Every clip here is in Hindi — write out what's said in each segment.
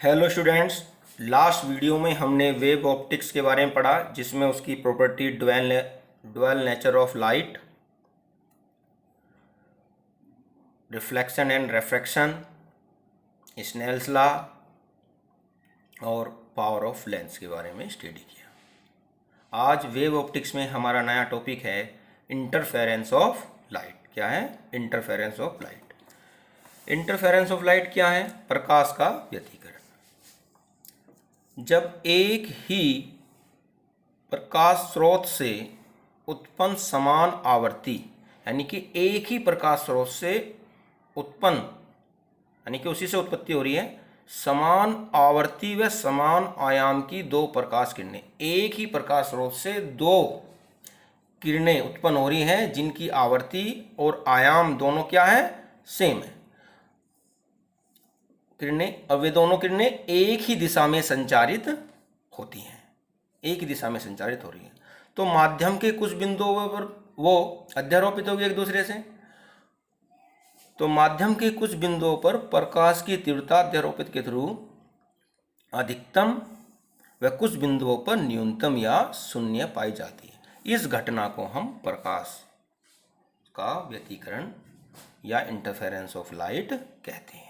हेलो स्टूडेंट्स, लास्ट वीडियो में हमने वेव ऑप्टिक्स के बारे में पढ़ा, जिसमें उसकी property dual nature of light, reflection and refraction, Snell's law और पावर ऑफ लेंस के बारे में स्टडी किया। आज वेव ऑप्टिक्स में हमारा नया टॉपिक है इंटरफेरेंस ऑफ लाइट। क्या है interference of light? Interference of light क्या है? प्रकाश का व्यतिकरण। जब एक ही प्रकाश स्रोत से उत्पन्न समान आवर्ती, यानी कि एक ही प्रकाश स्रोत से उत्पन्न, यानी कि उसी से उत्पत्ति हो रही है, समान आवर्ती व समान आयाम की दो प्रकाश किरणें, एक ही प्रकाश स्रोत से दो किरणें उत्पन्न हो रही हैं जिनकी आवर्ती और आयाम दोनों क्या है? सेम है। किरणें, अब वे दोनों किरणें एक ही दिशा में संचारित होती हैं, एक ही दिशा में संचारित हो रही हैं। तो माध्यम के कुछ बिंदुओं पर वो अध्यारोपित होगी एक दूसरे से। तो माध्यम के कुछ बिंदुओं पर प्रकाश की तीव्रता अध्यारोपित के थ्रू अधिकतम व कुछ बिंदुओं पर न्यूनतम या शून्य पाई जाती है। इस घटना को हम प्रकाश का व्यतिकरण या इंटरफेरेंस ऑफ लाइट कहते हैं।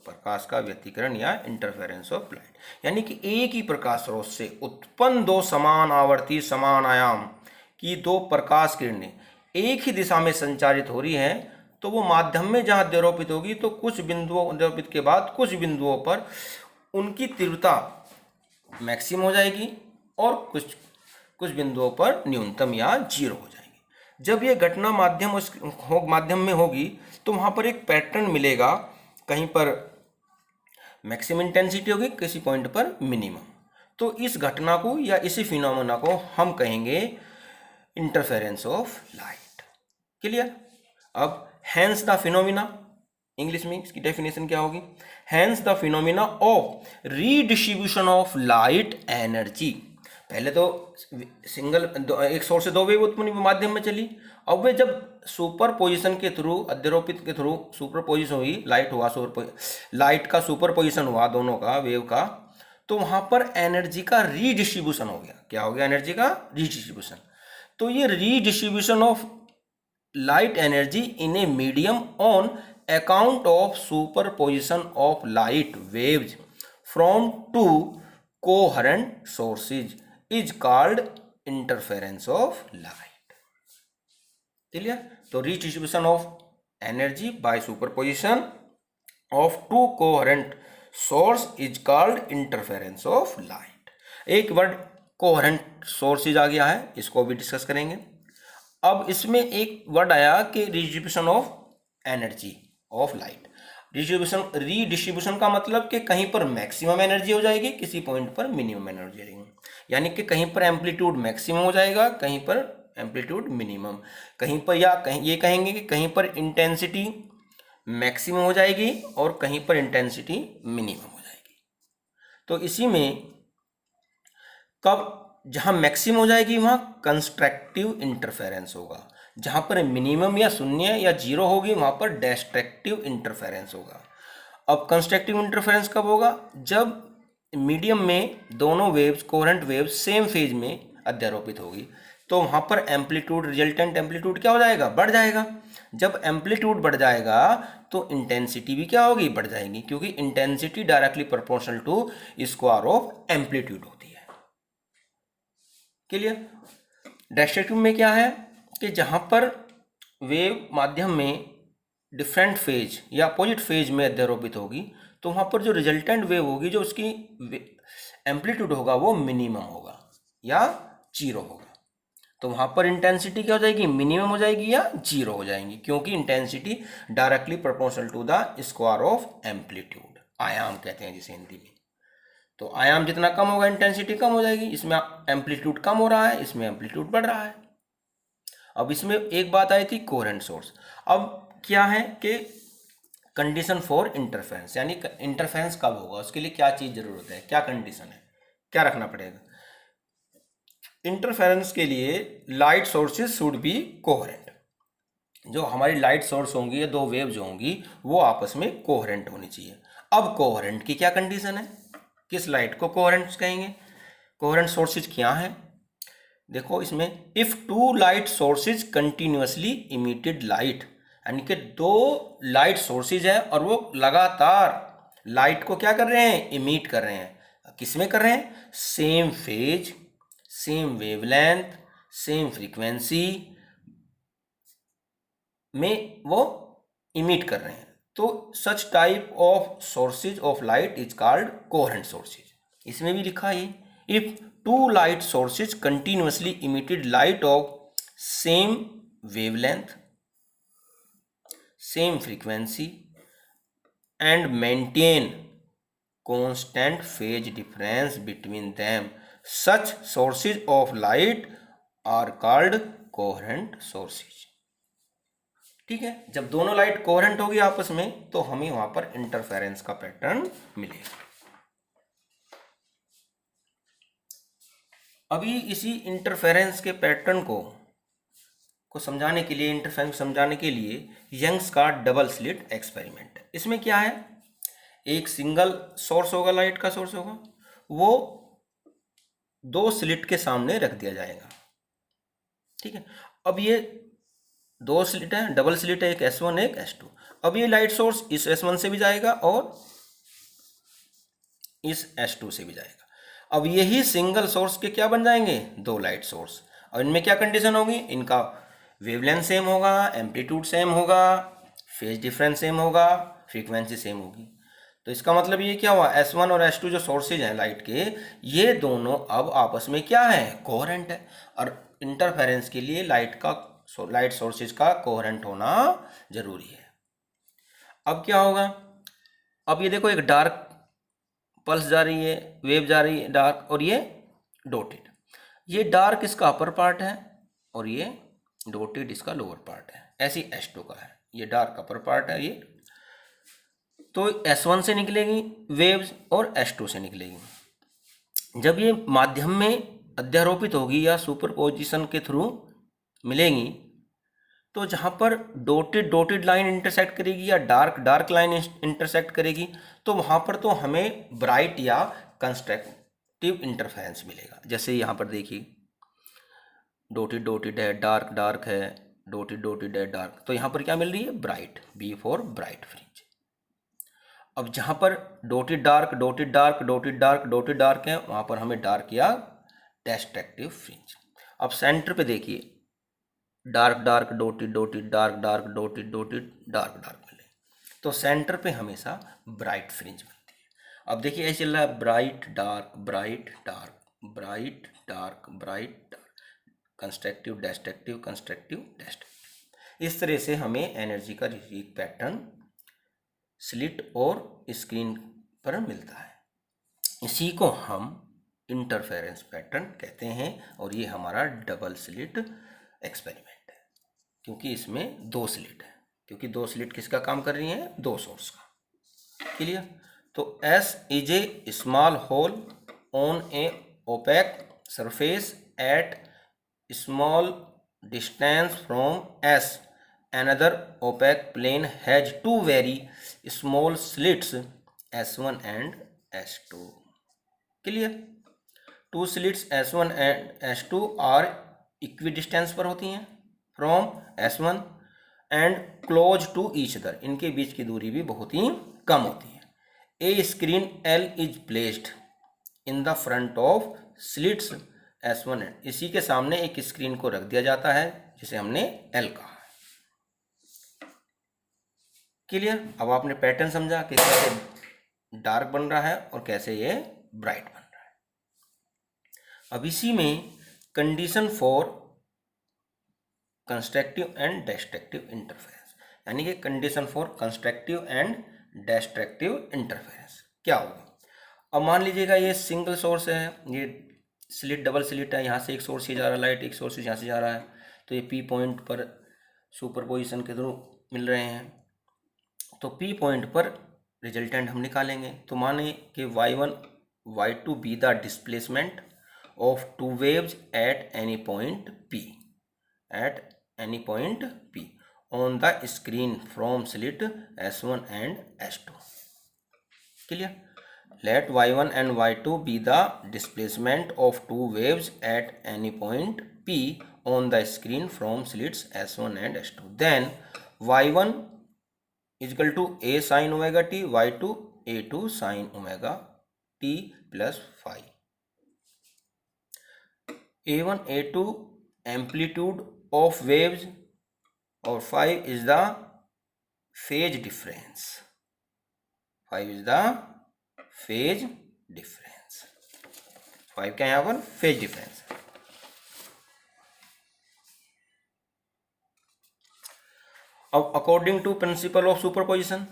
प्रकाश का व्यतिकरण या इंटरफेरेंस ऑफ लाइट, यानी कि एक ही प्रकाश स्रोत से उत्पन्न दो समान आवर्ती समान आयाम की दो प्रकाश किरणें एक ही दिशा में संचारित हो रही हैं, तो वो माध्यम में जहां अध्यारोपित होगी तो कुछ बिंदुओं अध्यारोपित के बाद कुछ बिंदुओं पर उनकी तीव्रता मैक्सिमम हो जाएगी और कुछ बिंदुओं पर न्यूनतम या जीरो हो जाएगी। जब ये घटना माध्यम में होगी तो वहां पर एक पैटर्न मिलेगा, कहीं पर मैक्सिमम इंटेंसिटी होगी, किसी पॉइंट पर मिनिमम। तो इस घटना को या इसी फिनोमेना को हम कहेंगे इंटरफेरेंस ऑफ लाइट। क्लियर? अब हेंस द फिनोमेना, इंग्लिश में इसकी डेफिनेशन क्या होगी? Hence the phenomena of redistribution of light energy. पहले तो एक सोर्स से दो वेव उत्पन्न माध्यम में चली, अब वे जब सुपर पोजिशन के थ्रू अध्यारोपित के थ्रू सुपर पोजिशन हुई, लाइट का सुपर पोजिशन हुआ दोनों का, वेव का, तो वहां पर एनर्जी का रीडिस्ट्रीब्यूशन हो गया। क्या हो गया? एनर्जी का रीडिस्ट्रीब्यूशन। तो ये redistribution of light energy in a medium on account of superposition of light waves from two coherent sources is called interference of light. Clear? तो redistribution of energy by superposition of two coherent source is called interference of light. एक वर्ड कोहेरेंट सोर्सेज आ गया है, इसको भी डिस्कस करेंगे। अब इसमें एक वर्ड आया कि redistribution of energy of light. Redistribution का मतलब कि कहीं पर मैक्सिमम एनर्जी हो जाएगी, किसी पॉइंट पर मिनिमम एनर्जी रहेगी, यानी कि कहीं पर एम्पलीट्यूड मैक्सिमम हो जाएगा, कहीं पर एम्पलीट्यूड मिनिमम, कहीं पर या कहीं ये कहेंगे कि कहीं पर इंटेंसिटी मैक्सिमम हो जाएगी और कहीं पर इंटेंसिटी मिनिमम हो जाएगी। तो इसी में कब जहां मैक्सिमम हो जाएगी वहां कंस्ट्रक्टिव इंटरफेरेंस होगा, जहां पर मिनिमम या शून्य या जीरो होगी वहां पर डिस्ट्रक्टिव इंटरफेरेंस होगा। अब कंस्ट्रक्टिव इंटरफेरेंस कब होगा? जब मीडियम में दोनों waves, coherent waves same phase में अध्यारोपित होगी, तो वहां पर एम्पलीट्यूड, रिजल्टेंट एम्पलीट्यूड क्या हो जाएगा? बढ़ जाएगा। जब एम्पलीट्यूड बढ़ जाएगा तो इंटेंसिटी भी क्या होगी? बढ़ जाएगी, क्योंकि intensity directly proportional to square of amplitude होती है। क्लियर? डिस्ट्रक्टिव में क्या है कि जहां पर वेव माध्यम में डिफरेंट फेज या अपोजिट फेज में अध्यारोपित होगी, तो वहां पर जो रिजल्टेंट वेव होगी, जो उसकी एम्पलीट्यूड होगा वो मिनिमम होगा या जीरो होगा। तो वहां पर इंटेंसिटी क्या हो जाएगी? मिनिमम हो जाएगी या जीरो हो जाएंगी, क्योंकि intensity directly proportional to the square of amplitude, आयाम कहते हैं जिसे हिंदी में। तो आयाम जितना कम होगा इंटेंसिटी कम हो जाएगी। इसमें एम्पलीट्यूड कम हो रहा है, इसमें एम्पलीट्यूड बढ़ रहा है। अब इसमें एक बात आई थी कोहेरेंट सोर्स। अब क्या है कि कंडीशन फॉर इंटरफेरेंस, यानी इंटरफेरेंस कब होगा, उसके लिए क्या चीज जरूरत है, क्या कंडीशन है, क्या रखना पड़ेगा? इंटरफेरेंस के लिए light sources should be coherent. जो हमारी लाइट सोर्स होंगी या दो वेव जो होंगी वो आपस में कोहेरेंट होनी चाहिए। अब कोहेरेंट की क्या कंडीशन है, किस लाइट को कोहेरेंट कहेंगे, कोहेरेंट सोर्सेज क्या है। देखो इसमें if two light sources continuously emitted light, यानी कि दो लाइट सोर्सेज है और वो लगातार लाइट को क्या कर रहे हैं, इमिट कर रहे हैं। किस में कर रहे हैं, same phase, same wavelength, same frequency में वो इमिट कर रहे हैं। तो such type of sources of light is called coherent sources. इसमें भी लिखा है if two light sources continuously emitted light of same wavelength, same frequency and maintain constant phase difference between them, such sources of light are called coherent sources। ठीक है, जब दोनों लाइट कोहेरेंट होगी आपस में तो हमें वहां पर इंटरफेरेंस का पैटर्न मिलेगा। अभी इसी इंटरफेरेंस के पैटर्न को समझाने के लिए, इंटरफेरेंस समझाने के लिए यंग्स का डबल स्लिट एक्सपेरिमेंट है। इसमें क्या है, एक सिंगल सोर्स होगा, लाइट का सोर्स होगा, वो दो स्लिट के सामने रख दिया जाएगा। ठीक है, अब ये दो स्लिट है, डबल स्लिट है, एक S1 एक S2। अब ये लाइट सोर्स इस S1 से भी जाएगा और इस S2 से भी जाएगा। अब यही सिंगल सोर्स के क्या बन जाएंगे, दो लाइट सोर्स। और इनमें क्या कंडीशन होगी, इनका वेवलेंथ सेम होगा, एम्पलीट्यूड सेम होगा, फेज डिफरेंस सेम होगा, फ्रीक्वेंसी सेम होगी। तो इसका मतलब ये क्या हुआ, S1 और S2 जो सोर्सेज हैं लाइट के, ये दोनों अब आपस में क्या है, कोहेरेंट है। और इंटरफेरेंस के लिए लाइट सोर्सेज का कोहेरेंट होना जरूरी है। अब क्या होगा, अब ये देखो एक डार्क पल्स जा रही है, वेव जा रही है डार्क, और ये डॉटेड। ये डार्क इसका अपर पार्ट है और ये डॉटेड इसका लोअर पार्ट है। ऐसी S2 का है, ये डार्क अपर पार्ट है, ये तो S1 से निकलेगी वेव्स और S2 से निकलेगी। जब ये माध्यम में अध्यारोपित होगी या सुपरपोजिशन के थ्रू मिलेंगी, तो जहाँ पर डॉटेड लाइन इंटरसेक्ट करेगी या डार्क लाइन इंटरसेक्ट करेगी, तो वहाँ पर तो हमें ब्राइट या कंस्ट्रक्टिव इंटरफेरेंस मिलेगा। जैसे यहाँ पर देखिए डॉटेड है, डार्क है, डॉटेड है, डार्क, तो यहाँ पर क्या मिल रही है, bright, B for bright fringe. अब जहाँ पर डॉटेड डार्क है, वहाँ पर हमें डार्क या डिस्ट्रक्टिव फ्रिंज। अब सेंटर पे देखिए डार्क डॉटेड डार्क डार्क मिले, तो सेंटर पे हमेशा ब्राइट फ्रिंज बनती है। अब देखिए ऐसे चल रहा है ब्राइट डार्क, कंस्ट्रक्टिव डिस्ट्रक्टिव। इस तरह से हमें एनर्जी का एक पैटर्न स्लिट और स्क्रीन पर मिलता है। इसी को हम इंटरफेरेंस पैटर्न कहते हैं और ये हमारा डबल स्लिट एक्सपेरिमेंट है, क्योंकि इसमें दो स्लिट है, क्योंकि दो स्लिट किसका काम कर रही हैं, दो सोर्स का। क्लियर। तो S is a small hole on a opaque surface at small distance from S। Another opaque plane has two very small slits S1 and S2. Clear? Two slits S1 and S2 are equidistance पर होती हैं from S1 and close to each other. इनके बीच की दूरी भी बहुत ही कम होती है। A screen L is placed in the front of slits S1 and इसी के सामने एक स्क्रीन को रख दिया जाता है जिसे हमने L कहा। क्लियर। अब आपने पैटर्न समझा कि कैसे डार्क बन रहा है और कैसे ये ब्राइट बन रहा है। अब इसी में condition for constructive and destructive interference, यानी कि condition for constructive and destructive interference क्या होगा। अब मान लीजिएगा ये सिंगल सोर्स है, ये स्लिट डबल स्लिट है, यहाँ से एक सोर्स ही जा रहा है लाइट, एक सोर्स यहाँ से जा रहा है, तो ये P पॉइंट पर सुपरपोजिशन के थ्रू मिल रहे हैं। तो P पॉइंट पर रिजल्टेंट हम निकालेंगे। तो माने कि y1 y2 be the displacement of two waves at any point P on the screen from slit S1 and S2। Clear. Let y1 and y2 be the displacement of two waves at any point P on the screen from slits S1 and S2. Then y1 is equal to a sin omega t, y2 a2 sin omega t plus phi. a1 a2 amplitude of waves or phi is the phase difference. Phi is the phase difference. 5 क्या यहाँ पर फेज डिफरेंस। अब according to principle of superposition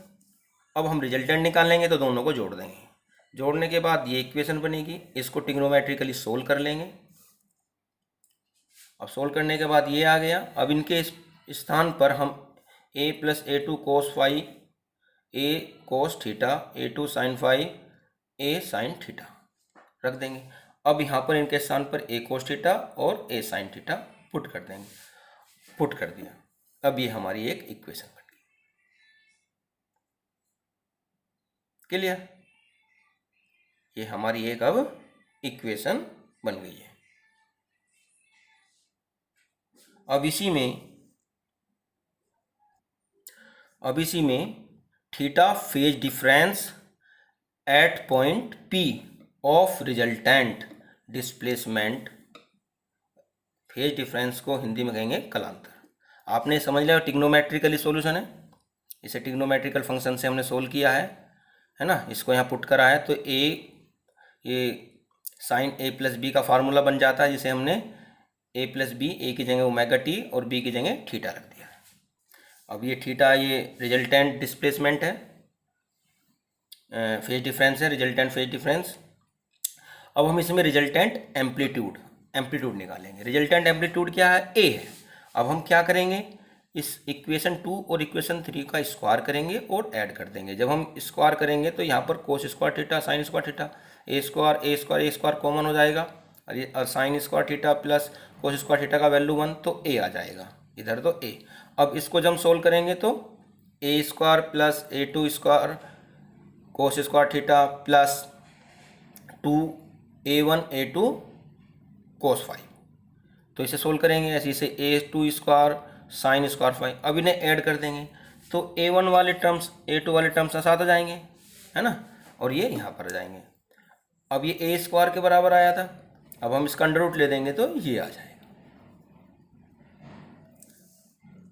अब हम रिजल्टेंट निकाल लेंगे, तो दोनों को जोड़ देंगे। जोड़ने के बाद ये इक्वेशन बनेगी, इसको ट्रिग्नोमेट्रिकली सोल्व कर लेंगे। अब सोल्व करने के बाद ये आ गया। अब इनके स्थान पर हम a plus a two cos phi, a cos theta, a two sine phi, a sine theta रख देंगे। अब यहाँ पर इनके स्थान पर ए कोस थीटा और ए साइन थीटा पुट कर देंगे। पुट कर दिया। अब ये हमारी एक इक्वेशन बन गई। क्लियर। ये हमारी एक अब इक्वेशन बन गई है। अब इसी में theta phase difference at point P of resultant displacement, phase difference को हिंदी में कहेंगे कलांतर। आपने समझ लिया ट्रिग्नोमेट्रिकली सॉल्यूशन है, इसे ट्रिग्नोमेट्रिकल फंक्शन से हमने सोल्व किया है ना। इसको यहाँ पुट करा है तो ये साइन a प्लस बी का फार्मूला बन जाता है, जिसे हमने a प्लस बी, ए की जगह ओमेगा टी और b की जगह थीटा रख दिया है। अब ये थीटा ये रिजल्टेंट डिस्प्लेसमेंट है, फेज डिफरेंस है, रिजल्टेंट फेज डिफरेंस। अब हम इसमें रिजल्टेंट एम्पलीट्यूड निकालेंगे। रिजल्टेंट एम्पलीट्यूड क्या है, a है। अब हम क्या करेंगे, इस इक्वेशन 2 और इक्वेशन 3 का स्क्वायर करेंगे और ऐड कर देंगे। जब हम स्क्वायर करेंगे तो यहाँ पर cos square theta sine square theta, a square common हो जाएगा, और sine square theta plus cos square theta का वैल्यू 1, तो a आ जाएगा इधर, तो a। अब इसको जब हम सोल्व करेंगे तो a square plus a two square cos square theta plus 2a1 a2 cos phi, तो इसे सोल्व करेंगे ऐसे, इसे a2 square sine square phi. अब इन्हें ऐड कर देंगे तो a1 वाले टर्म्स a2 वाले टर्म्स साथ आ जाएंगे, है ना, और ये यहाँ पर आ जाएंगे। अब ये a स्क्वायर के बराबर आया था, अब हम इसका अंडर रूट ले देंगे तो ये आ जाएगा।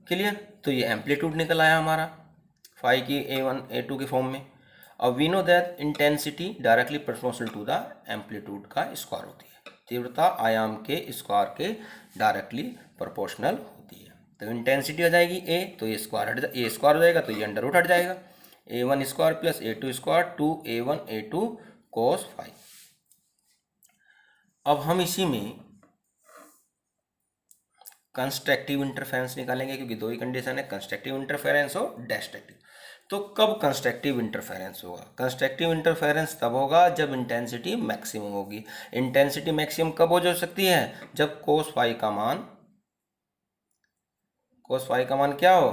क्लियर। तो ये एम्पलीट्यूड निकल आया हमारा फाई की a1 a2 के फॉर्म में। अब we know that intensity directly proportional to the amplitude का स्क्वायर होती है, तीव्रता आयाम के स्क्वायर के डायरेक्टली प्रोपोर्शनल होती है। तो इंटेंसिटी आ जाएगी a, तो ये स्क्वायर ए स्क्वायर हो जाएगा, तो ये अंडर रूट हट जाएगा, a1 square plus a2 square 2a1 a2 cos phi. अब हम इसी में कंस्ट्रक्टिव इंटरफेरेंस निकालेंगे, क्योंकि दो ही कंडीशन है, कंस्ट्रक्टिव इंटरफेरेंस और डिस्ट्रक्टिव। तो कब कंस्ट्रक्टिव इंटरफेरेंस होगा, कंस्ट्रक्टिव इंटरफेरेंस तब होगा जब इंटेंसिटी मैक्सिमम होगी। इंटेंसिटी मैक्सिमम कब हो सकती है, जब कोस फाई का मान क्या हो,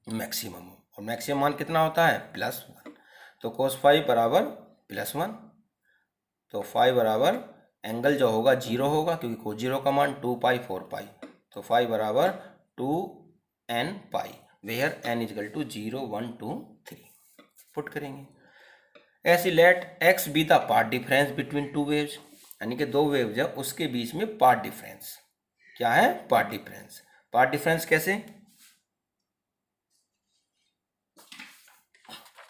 मैक्सिमम हो। और मैक्सिमम मान कितना होता है, +1। तो कोस फाई बराबर +1, तो फाई बराबर एंगल जो होगा 0 होगा, क्योंकि कोस 0 का मान 2 पाई 4 पाई, तो फाई बराबर 2n pi, where n is equal to 0 1 2 3 put करेंगे। ऐसी let x be the path difference between two waves, यानी कि दो वेव्स है उसके बीच में पार्ट डिफरेंस क्या है, पार्ट डिफरेंस। पार्ट डिफरेंस कैसे,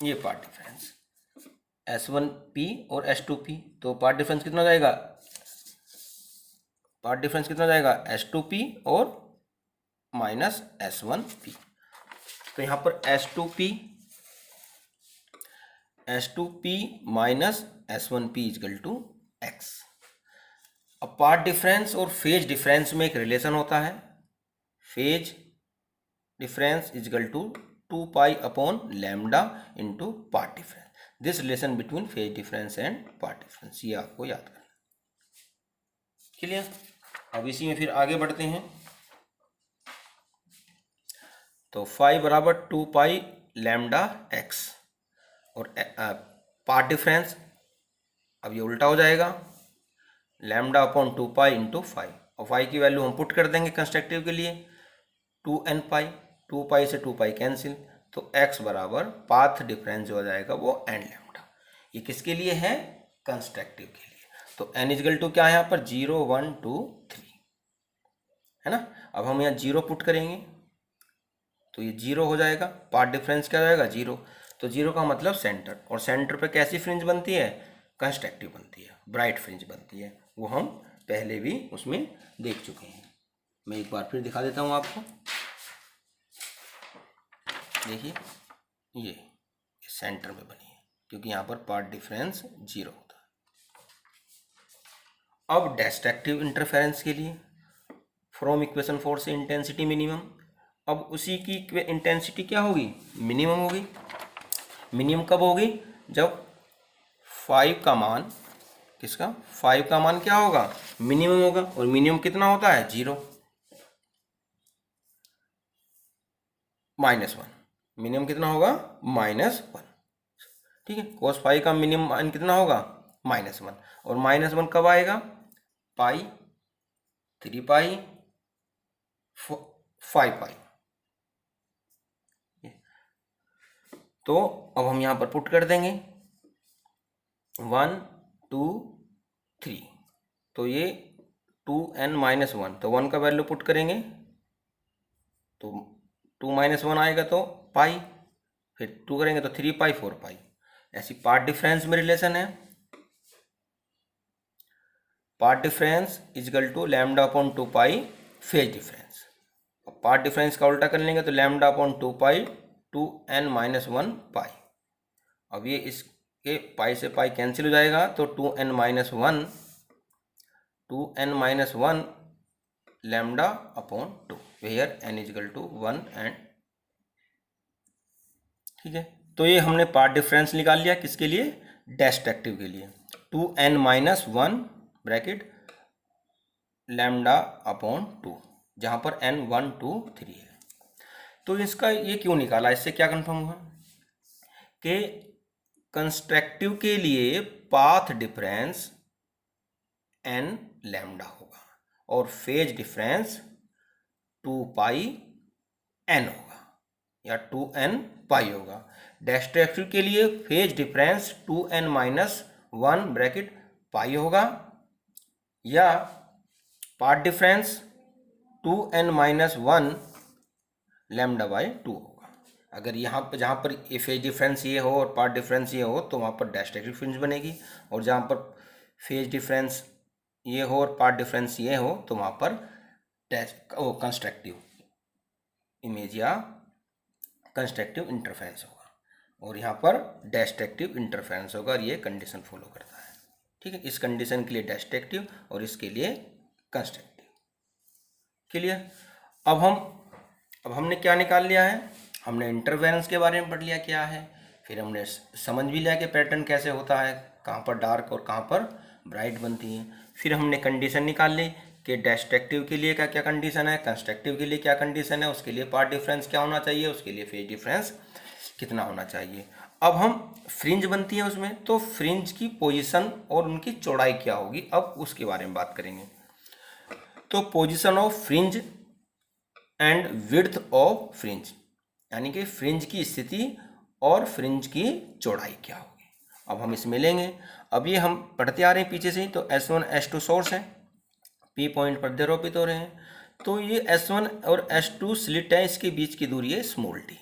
ये पार्ट डिफरेंस S1P और S2P, तो पार्ट डिफरेंस कितना जाएगा, S2P और माइनस S1P। तो यहाँ पर S2P minus S1P is equal to x। अब पार्ट डिफरेंस और फेज डिफरेंस में एक रिलेशन होता है, phase difference is equal to 2 pi upon lambda into path difference. This relation between phase difference and path difference, ये आपको याद करना। क्लियर। अब इसी में फिर आगे बढ़ते हैं। तो फाई बराबर 2 पाई लैम्डा x, और पाथ डिफरेंस, अब ये उल्टा हो जाएगा, लैम्डा अपॉन 2 पाई इंटू 5, और 5 की वैल्यू हम पुट कर देंगे कंस्ट्रक्टिव के लिए 2n पाई, 2 पाई से 2 पाई कैंसिल, तो x बराबर पाथ डिफरेंस जो हो जाएगा वो n लैम्डा। ये किसके लिए है? कंस्ट्रक्टिव के लिए। तो n इजगल टू क्या है यहाँ पर? 0 1 2 3 है ना। अब हम यहाँ 0 पुट करेंगे तो ये 0 हो जाएगा, पाथ डिफरेंस क्या हो जाएगा? 0। तो 0 का मतलब सेंटर, और सेंटर पे कैसी फ्रिंज बनती है? कंस्ट्रक्टिव बनती है, ब्राइट फ्रिंज बनती है। वो हम पहले भी उसमें देख चुके हैं। मैं एक बार फिर दिखा देता हूँ आपको। देखिए ये सेंटर में बनी है क्योंकि यहाँ पर पाथ डिफरेंस 0 होता है। अब डिस्ट्रक्टिव इंटरफेरेंस के लिए फ्रॉम इक्वेशन 4 से इंटेंसिटी मिनिमम, अब उसी की इंटेंसिटी क्या होगी? मिनिमम होगी। मिनिमम कब होगी? जब 5 का मान, किसका? 5 का मान क्या होगा? मिनिमम होगा। और मिनिमम कितना होता है? 0 -1। मिनिमम कितना होगा? -1। ठीक है। cos 5 का मिनिमम मान कितना होगा? -1। और -1 कब आएगा? पाई, 3 पाई, 5 पाई। तो अब हम यहाँ पर पुट कर देंगे 1 2 3, तो ये 2n-1, तो 1 का वैल्यू पुट करेंगे तो 2 - 1 आएगा तो पाई, फिर 2 करेंगे तो 3 पाई 4 पाई। ऐसी पार्ट डिफरेंस में रिलेशन है। Path difference is equal to lambda upon 2 pi phase difference. अब पार्ट डिफरेंस का उल्टा कर लेंगे तो लैम्डा अपॉन 2 पाई 2n-1 पाई। अब ये इसके पाई से पाई कैंसिल हो जाएगा तो 2n-1 lambda upon 2, where n is equal to 1 and, ठीक है। तो ये हमने पार्ट डिफरेंस निकाल लिया किसके लिए? डिस्ट्रक्टिव के लिए। 2n-1 ब्रैकेट लैम्डा अपॉन 2, जहाँ पर n 1 2 3 है। तो इसका ये क्यों निकाला? इससे क्या कंफर्म हुआ कि कंस्ट्रक्टिव के लिए पाथ डिफरेंस n लैम्डा होगा और फेज डिफरेंस 2 पाई n होगा या 2n पाई होगा। डिस्ट्रक्टिव के लिए फेज डिफरेंस 2n-1 ब्रैकेट पाई होगा या path difference 2n-1 lambda by 2 होगा। अगर यहाँ पर जहाँ पर ये फेज डिफरेंस ये हो और पाथ डिफरेंस ये हो तो वहाँ पर डिस्ट्रक्टिव फ्रिंज बनेगी, और जहाँ पर फेज डिफरेंस ये हो और पाथ डिफरेंस ये हो तो वहाँ पर कंस्ट्रक्टिव इमेज या कंस्ट्रक्टिव इंटरफेरेंस होगा, और यहाँ पर डिस्ट्रक्टिव इंटरफेरेंस होगा, और ये कंडीशन फॉलो करता है। ठीक है। इस कंडीशन के लिए डिस्ट्रक्टिव और इसके लिए कंस्ट्रक्टिव। क्लियर? अब हमने क्या निकाल लिया है? हमने इंटरफेरेंस के बारे में पढ़ लिया क्या है, फिर हमने समझ भी लिया कि पैटर्न कैसे होता है, कहाँ पर डार्क और कहाँ पर ब्राइट बनती है। फिर हमने कंडीशन निकाल ली कि डिस्ट्रक्टिव के लिए क्या क्या कंडीशन है, कंस्ट्रक्टिव के लिए क्या कंडीशन है, उसके लिए पार्ट डिफरेंस क्या होना चाहिए, उसके लिए फेज डिफरेंस कितना होना चाहिए। अब हम फ्रिंज बनती है उसमें, तो फ्रिंज की पोजीशन और उनकी चौड़ाई क्या होगी, अब उसके बारे में बात करेंगे। तो position of fringe and width of fringe, यानी कि फ्रिंज की स्थिति और फ्रिंज की चौड़ाई क्या होगी, अब हम इसमें लेंगे। अब ये हम पढ़ते आ रहे हैं पीछे से ही, तो S1 S2 सोर्स है, P पॉइंट पर अध्यारोपित हो रहे हैं, तो ये S1 और S2 स्लिट है, इसके बीच की दूरी है स्मॉल d।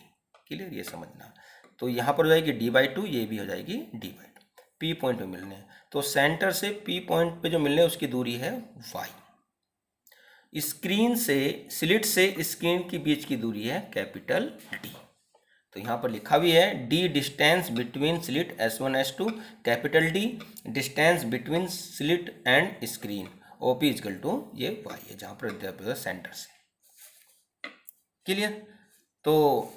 क्लियर? ये समझना। तो यहाँ पर हो जाएगी d/2, ये भी हो जाएगी d/2, P पॉइंट पे मिलने हैं। तो सेंटर से P पॉइंट पे जो मिलने उसकी दूरी है y। स्क्रीन से स्लिट से स्क्रीन के बीच की दूरी है कैपिटल D। तो यहाँ पर लिखा भी है D distance between slit S1 S2, capital D distance between slit and screen, OP is equal to ये y है, जहाँ पर सेंटर से। क्लियर? तो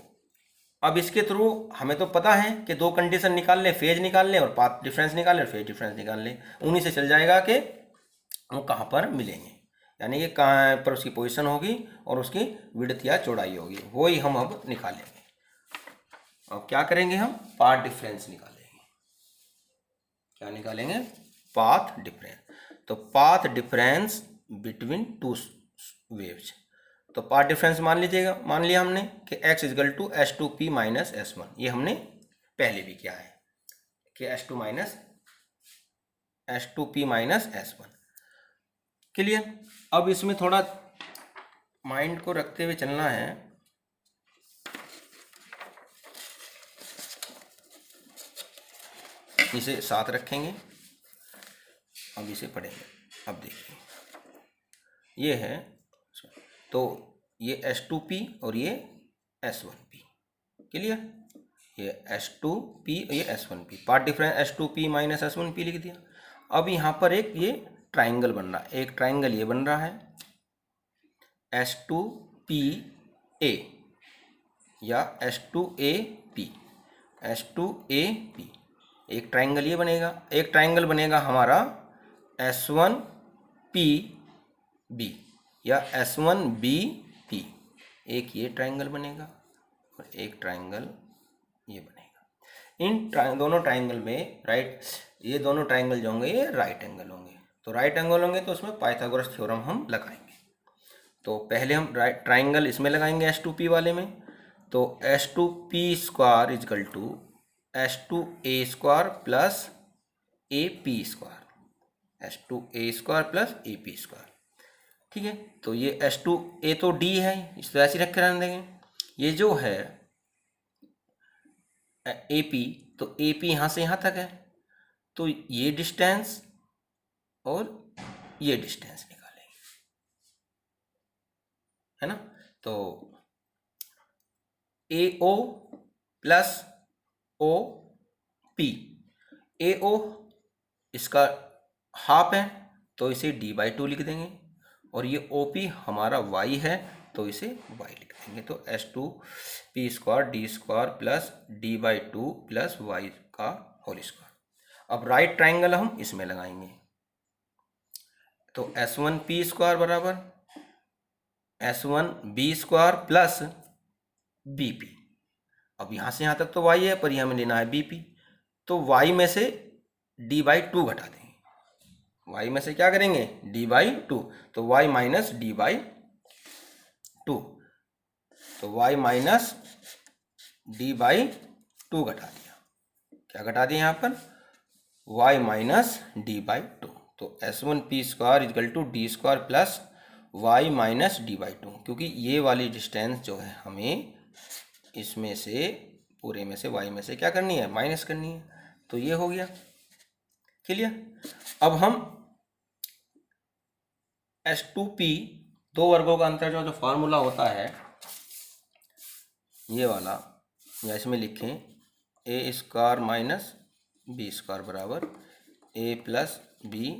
अब इसके थ्रू हमें तो पता है कि दो कंडीशन निकाल ले, फेज निकाल ले और पाथ डिफरेंस निकाल ले और फेज डिफरेंस निकाल ले, उन्हीं से चल जाएगा कि वो कहाँ पर मिलेंगे, यानी कि कहाँ पर उसकी पोजीशन होगी और उसकी विड्थ या चौड़ाई होगी, वही हम अब निकालेंगे। अब क्या करेंगे हम, पाथ डिफरेंस निकालेंगे। क्या निकालेंगे, पाथ डिफरेंस। तो path difference between two waves. तो पाथ डिफरेंस मान लीजिएगा, मान लिया हमने कि x is equal to S2P minus S1। ये हमने पहले भी किया है कि S2P माइनस S1। क्लियर। अब इसमें थोड़ा माइंड को रखते हुए चलना है। इसे साथ रखेंगे, अब इसे पढ़ेंगे। अब देखिए ये है, तो ये S2P और ये S1P। क्लियर। ये S2P और ये S1P, path difference S2P minus S1P लिख दिया। अब यहाँ पर एक ये ट्राइंगल बन रहा है, एक ट्राइंगल ये बन रहा है S2PA या S2AP, S2AP। एक ट्राइंगल ये बनेगा, एक ट्राइंगल बनेगा हमारा S1PB या S1BP। एक ये ट्राइंगल बनेगा और एक ट्राइंगल ये बनेगा। इन दोनों ट्राइंगल में राइट, ये दोनों ट्राइंगल जो होंगे ये राइट एंगल होंगे। तो राइट एंगल होंगे तो उसमें पाइथागोरस थ्योरम हम लगाएंगे। तो पहले हम राइट ट्राइंगल इसमें लगाएंगे S2P वाले में। तो S2P square is equal to S2A square plus AP square, S2A square plus AP square. ठीक है। तो ये S2A तो D है, इस तरह से रख के रहने देंगे। ये जो है AP, तो AP यहाँ से यहाँ तक है, तो ये डिस्टेंस और ये डिस्टेंस निकालेंगे, है ना। तो AO प्लस OP, AO इसका हाफ है तो इसे D/2 लिख देंगे, और ये OP हमारा Y है तो इसे Y लिख देंगे। तो S2P square D square plus D/2 plus Y का होल स्क्वायर। अब राइट ट्राइंगल हम इसमें लगाएंगे। तो S1P स्क्वायर बराबर S1B स्क्वायर प्लस BP। अब यहाँ से यहाँ तक तो Y है, पर यहाँ हमें लेना है BP। तो Y में से D/2 घटा देंगे। Y में से क्या करेंगे, D/2। तो Y माइनस D/2, तो Y माइनस D/2 घटा दिया। क्या घटा दिया यहाँ पर, y माइनस D/2। तो S1P square is equal to D square plus y minus D/2, क्योंकि ये वाली डिस्टेंस जो है हमें इसमें से पूरे में से y में से क्या करनी है, माइनस करनी है। तो ये हो गया। क्लियर। अब हम S2P दो वर्गों का अंतर जो फार्मूला होता है ये वाला, या इसमें लिखें A square minus B square बराबर A प्लस B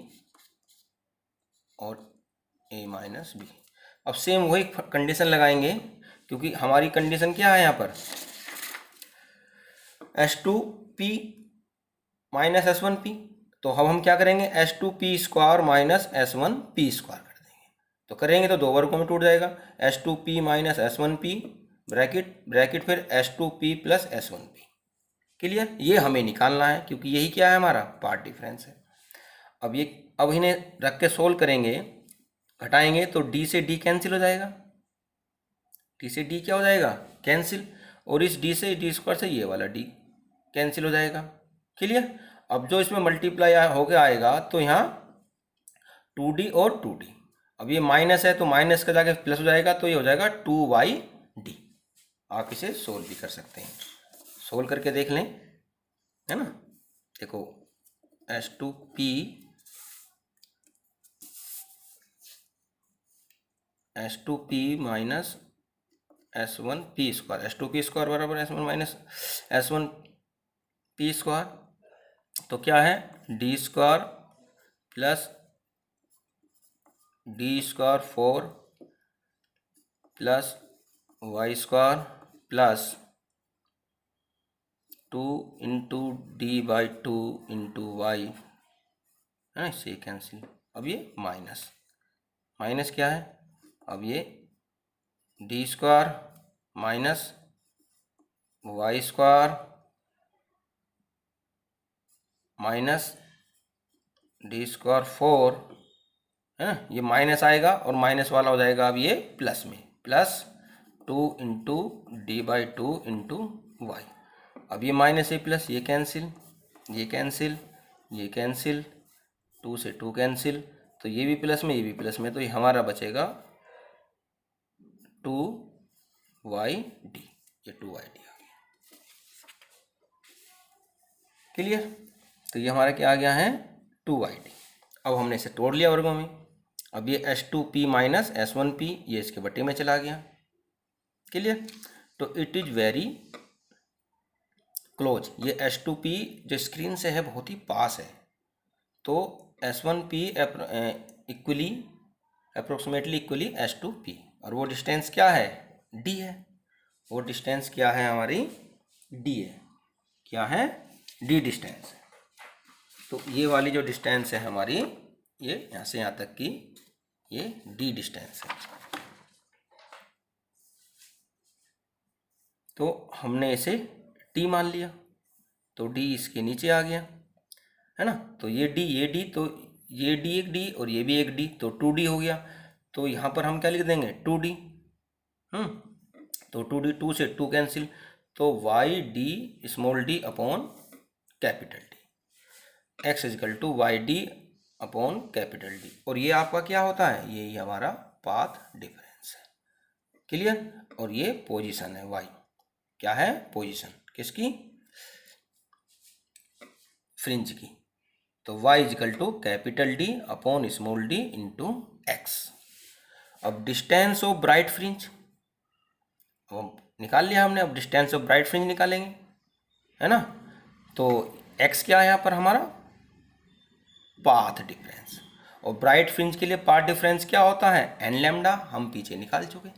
और A माइनस B। अब सेम वही कंडीशन लगाएंगे, क्योंकि हमारी कंडीशन क्या है यहाँ पर, S2P माइनस S1P। तो अब हम क्या करेंगे, S2P square minus S1P square कर देंगे। तो करेंगे तो दो वर्गों में टूट जाएगा, S2P माइनस S1P ब्रैकेट फिर S2P प्लस S1P। क्लियर। ये हमें निकालना है, क्योंकि यही क्या है, हमारा पार्ट डिफरेंस है। अब इन्हें रख के सोल्व करेंगे, घटाएंगे तो D से D कैंसिल हो जाएगा, D से D क्या हो जाएगा, कैंसिल। और इस D से D स्क्वायर से ये वाला D कैंसिल हो जाएगा। क्लियर। अब जो इसमें मल्टीप्लाई होकर आएगा तो यहाँ 2D और 2D, अब ये माइनस है तो माइनस का जाके प्लस हो जाएगा, तो ये हो जाएगा 2YD। आप इसे सोल्व भी कर सकते हैं, सोल्व करके देख लें, है ना। देखो S2P minus S1P square, S2P square बराबर S1 माइनस S1P स्क्वायर। तो क्या है, D square plus D square 4 plus Y square plus 2 into D/2 into Y, है ना, इससे कैंसिल। अब ये माइनस माइनस क्या है, अब ये D square minus y square minus d square 4 है ना, ये माइनस आएगा और माइनस वाला हो जाएगा अब ये प्लस में, प्लस 2 × d/2 × y। अब ये माइनस ये प्लस, ये कैंसिल, ये कैंसिल, ये कैंसिल, 2 से 2 कैंसिल, तो ये भी प्लस में, ये भी प्लस में, तो ये हमारा बचेगा 2y/d, ये 2y/d आ गया। क्लियर? तो ये हमारा क्या आ गया है 2y/d। अब हमने इसे तोड़ लिया वर्गों में। अब ये S2p माइनस S1p ये इसके बटे में चला गया। क्लियर? तो इट इज वेरी क्लोज। ये H2p जो स्क्रीन से है बहुत ही पास है, तो S1p equally approximately equally S2p, और वो डिस्टेंस क्या है d है। वो डिस्टेंस क्या है हमारी d है। क्या है d डिस्टेंस है। तो ये वाली जो डिस्टेंस है हमारी, ये यहाँ से यहाँ तक की ये d डिस्टेंस है। तो हमने इसे t मान लिया, तो d इसके नीचे आ गया है ना। तो ये d, ये d, तो ये d एक d और ये भी एक d, तो 2d हो गया। तो यहाँ पर हम क्या लिख देंगे 2d। तो 2d, 2 से 2 कैंसिल, तो y/d small d upon capital D, x is equal to y/d upon capital D। और ये आपका क्या होता है, ये हमारा पाथ डिफरेंस है। क्लियर? और ये पोजीशन है y, क्या है पोजीशन किसकी, फ्रिंज की। तो y is equal to capital D upon small d into x। अब डिस्टेंस ऑफ ब्राइट फ्रिंज अब निकाल लिया हमने, अब डिस्टेंस ऑफ ब्राइट फ्रिंज निकालेंगे, है ना। तो x क्या है यहाँ पर हमारा पाथ डिफरेंस, और ब्राइट फ्रिंज के लिए पाथ डिफरेंस क्या होता है n लैम्डा, हम पीछे निकाल चुके।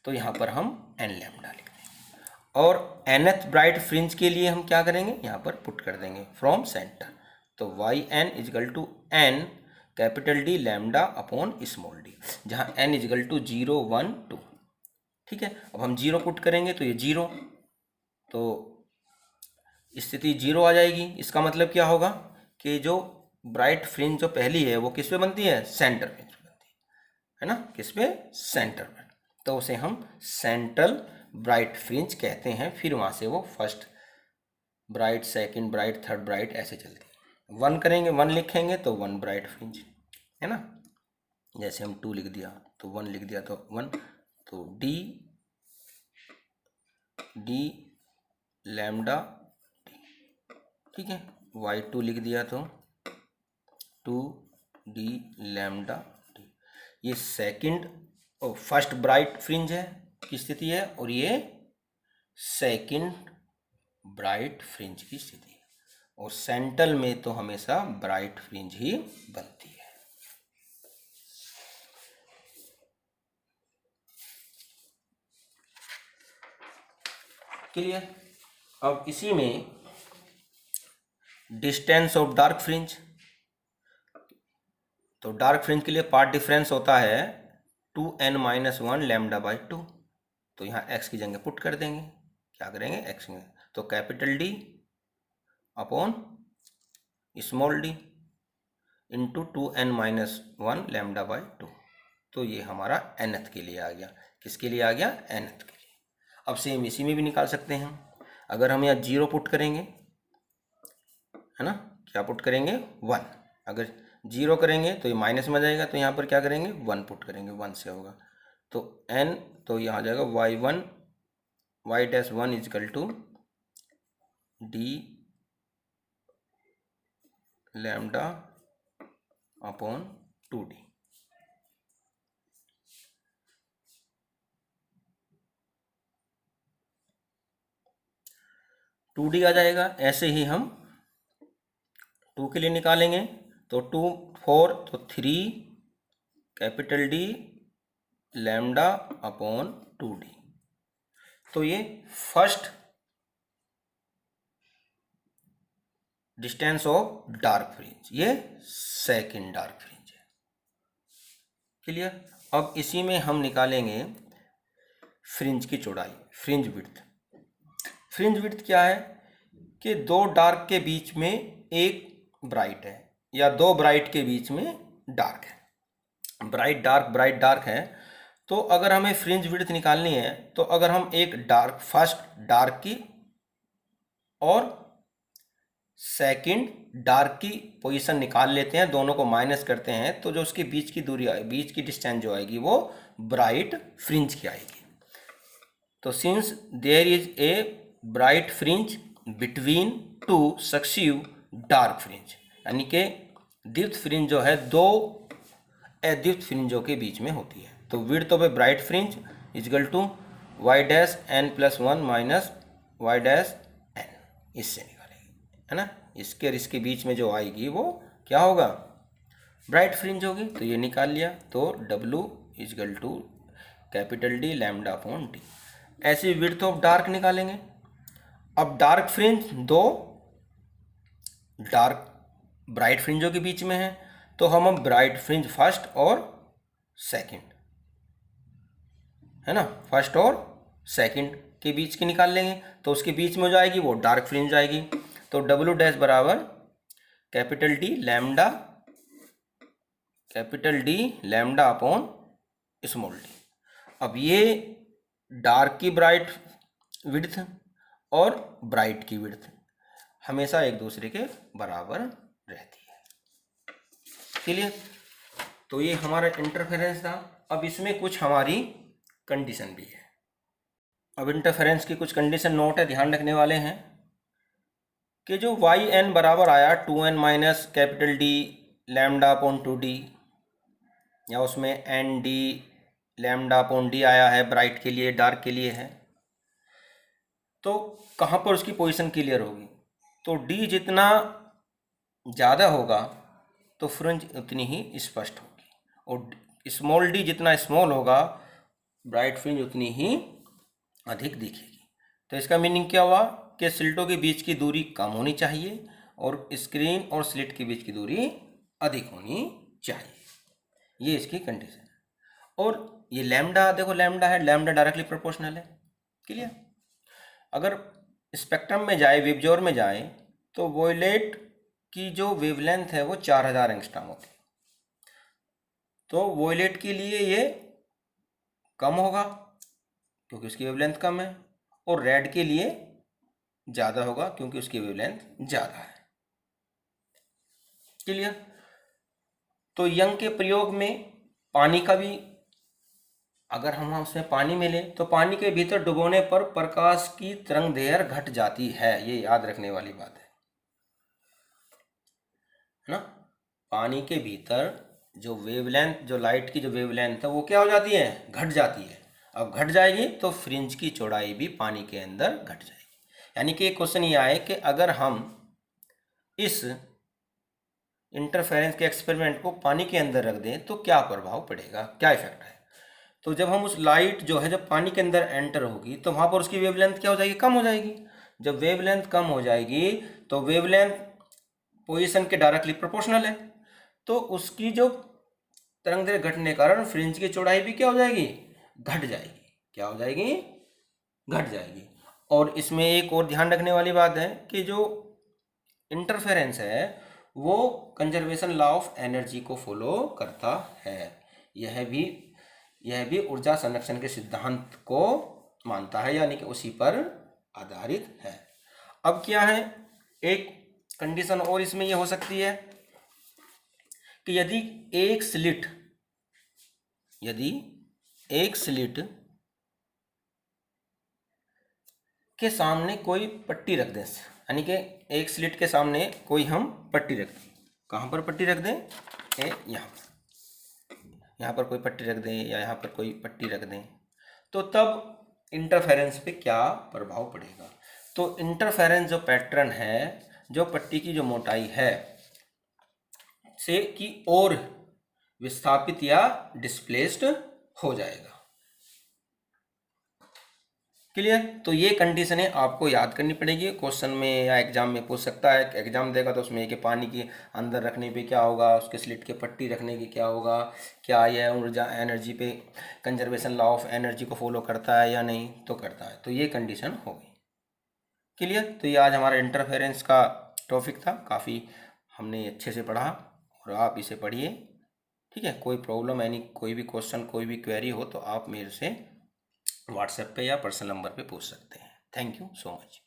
तो यहाँ पर हम n लैम्डा लिख देंगे, और nth ब्राइट फ्रिंज के लिए हम क्या करेंगे, यहाँ पर पुट कर देंगे फ्रॉम सेंटर। तो yn is equal to n capital D lambda upon small d, जहाँ n इजकल टू 0 1 2। ठीक है, अब हम 0 पुट करेंगे तो ये 0, तो स्थिति 0 आ जाएगी। इसका मतलब क्या होगा कि जो ब्राइट फ्रिंज जो पहली है वो किस पे बनती है, सेंटर पे बनती है ना, किस पे, सेंटर पे। तो उसे हम सेंट्रल ब्राइट फ्रिंज कहते हैं। फिर वहाँ से वो first bright, second bright, third bright ऐसे चलती है। 1 करेंगे, 1 लिखेंगे तो 1 ब्राइट फ्रिंज है ना। जैसे हम 2 लिख दिया तो 1 लिख दिया तो 1, तो d लैम्डा, ठीक है। y2 लिख दिया तो 2d लैम्डा d। ये सेकंड और फर्स्ट ब्राइट फ्रिंज है की स्थिति है, और ये सेकंड ब्राइट फ्रिंज की स्थिति है। और सेंट्रल में तो हमेशा ब्राइट फ्रिंज ही बनती है। क्लियर? अब इसी में डिस्टेंस ऑफ डार्क फ्रिंज, तो डार्क फ्रिंज के लिए पार्ट डिफरेंस होता है 2n-1 लैम्डा बाई 2। तो यहाँ x की जगह पुट कर देंगे, क्या करेंगे x में, तो capital D upon small d into 2n-1 lambda by 2। तो ये हमारा nth के लिए आ गया। किसके लिए आ गया, nth के लिए। अब सेम इसी में भी निकाल सकते हैं। अगर हम यहाँ 0 पुट करेंगे, है ना, क्या पुट करेंगे 1। अगर 0 करेंगे तो ये माइनस में जाएगा, तो यहाँ पर क्या करेंगे 1 पुट करेंगे, 1 से होगा। तो n, तो यहाँ आ जाएगा y1 y-1 is equal to d lambda upon 2d। Two d आ जाएगा। ऐसे ही हम 2 के लिए निकालेंगे, तो 2 4 तो 3 capital D lambda upon 2d। तो ये first distance of dark fringe, ये सेकंड डार्क फ्रिंज है। क्लियर? अब इसी में हम निकालेंगे फ्रिंज की चौड़ाई, फ्रिंज विड्थ। फ्रिंज विड्थ क्या है कि दो डार्क के बीच में एक ब्राइट है या दो ब्राइट के बीच में डार्क है। ब्राइट डार्क है। तो अगर हमें फ्रिंज विड्थ निकालनी है तो अगर हम एक डार्क फर्स्ट डार्क की और सेकंड डार्क की पोजीशन निकाल लेते हैं, दोनों को माइनस करते हैं, तो जो उसके बीच की दूरी बीच की डिस्टेंस जो आएगी वो ब्राइट फ्रिंज की आएगी। तो since there is a bright fringe between two successive dark fringe, यानी कि द्वितीय फ्रिंज जो है दो अद्वितीय फ्रिंजों के बीच में होती है। तो width of a bright fringe is equal to y dash n plus one minus y dash n, इससे निकालेंगे, है ना। इसके और इसके बीच में जो आएगी वो क्या होगा, ब्राइट फ्रिंज होगी। तो ये निकाल लिया। तो W is equal to capital D lambda upon D। ऐसे विड्थ ऑफ डार्क निकालेंगे। अब डार्क फ्रिंज दो डार्क ब्राइट फ्रिंजों के बीच में है, तो हम ब्राइट फ्रिंज फर्स्ट और सेकंड, है ना, फर्स्ट और सेकंड के बीच की निकाल लेंगे। तो उसके बीच में हो जाएगी वो डार्क फ्रिंज आएगी। तो W डैश बराबर capital D lambda upon small d। अब ये डार्क की ब्राइट विड्थ और ब्राइट की विड्थ हमेशा एक दूसरे के बराबर रहती है। क्लियर। तो ये हमारा इंटरफेरेंस था। अब इसमें कुछ हमारी कंडीशन भी है। अब इंटरफेरेंस की कुछ कंडीशन नोट है, ध्यान रखने वाले हैं कि जो वाई एन बराबर आया 2n minus capital D lambda upon 2d, या उसमें n d lambda upon D आया है ब्राइट के लिए, डार्क के लिए है, तो कहाँ पर उसकी पोजीशन क्लियर होगी। तो D जितना ज़्यादा होगा तो फ्रिंज उतनी ही स्पष्ट होगी, और स्मॉल d जितना स्मॉल होगा ब्राइट फ्रिंज उतनी ही अधिक दिखेगी। तो इसका मीनिंग क्या हुआ कि स्लिटों के बीच की दूरी कम होनी चाहिए और स्क्रीन और स्लिट के बीच की दूरी अधिक होनी चाहिए। ये इसकी कंडीशन है। और ये लैम्डा, देखो लैम्डा है, लैम्डा डायरेक्टली प्रोपोर्शनल है। क्लियर। अगर स्पेक्ट्रम में जाए, वेवजोर में जाए, तो वोयलेट की जो वेवलेंथ है वो 4000 एंगस्ट्रॉम होती है। तो वोयलेट के लिए ये कम होगा क्योंकि उसकी वेवलेंथ कम है, और रेड के लिए ज़्यादा होगा क्योंकि उसकी वेवलेंथ ज़्यादा है। क्लियर। तो यंग के प्रयोग में पानी का भी, अगर हम उसमें पानी मिले तो पानी के भीतर डुबोने पर प्रकाश की तरंगदैर्घ्य घट जाती है। ये याद रखने वाली बात है ना। पानी के भीतर जो वेवलेंथ, जो लाइट की जो वेवलेंथ है वो क्या हो जाती है, घट जाती है। अब घट जाएगी तो फ्रिंज की चौड़ाई भी पानी के अंदर घट जाएगी। यानी कि एक क्वेश्चन ये आए कि अगर हम इस इंटरफेरेंस के एक्सपेरिमेंट को पानी के अंदर रख दें तो क्या प्रभाव पड़ेगा, क्या इफेक्ट है। तो जब हम उस लाइट जो है जब पानी के अंदर एंटर होगी तो वहाँ पर उसकी वेवलेंथ क्या हो जाएगी, कम हो जाएगी। जब वेवलेंथ कम हो जाएगी तो वेवलेंथ पोजीशन के डायरेक्टली प्रोपोर्शनल है, तो उसकी जो तरंगदैर्घ्य घटने के कारण फ्रिंज की चौड़ाई भी क्या हो जाएगी, घट जाएगी। क्या हो जाएगी, घट जाएगी। और इसमें एक और ध्यान रखने वाली बात है कि जो इंटरफेरेंस है वो कंजर्वेशन लॉ ऑफ एनर्जी को फॉलो करता है। यह भी ऊर्जा संरक्षण के सिद्धांत को मानता है, यानी कि उसी पर आधारित है। अब क्या है, एक कंडीशन और इसमें यह हो सकती है कि यदि एक स्लिट के सामने कोई पट्टी रख दें, यानी कि एक स्लिट के सामने कोई हम पट्टी रख दें, कहाँ पर पट्टी रख दें, यहाँ पर कोई पट्टी रख दें या यहाँ पर कोई पट्टी रख दें, तो तब इंटरफेरेंस पे क्या प्रभाव पड़ेगा। तो इंटरफेरेंस जो पैटर्न है, जो पट्टी की जो मोटाई है से की ओर विस्थापित या डिस्प्लेस्ड हो जाएगा। क्लियर। तो ये कंडीशनें आपको याद करनी पड़ेगी। क्वेश्चन में या एग्जाम में पूछ सकता है, एग्जाम देगा तो उसमें कि पानी के अंदर रखने पे क्या होगा, उसके स्लिट के पट्टी रखने की क्या होगा, क्या यह ऊर्जा एनर्जी पे कंजर्वेशन लॉ ऑफ एनर्जी को फॉलो करता है या नहीं, तो करता है। तो ये कंडीशन होगी। क्लियर। तो ये आज हमारा इंटरफेरेंस का टॉपिक था, काफ़ी हमने अच्छे से पढ़ा और आप इसे पढ़िए, ठीक है। कोई प्रॉब्लम यानी कोई भी क्वेश्चन, कोई भी क्वेरी हो तो आप मेरे से व्हाट्सएप पे या पर्सनल नंबर पे पूछ सकते हैं। Thank you so much.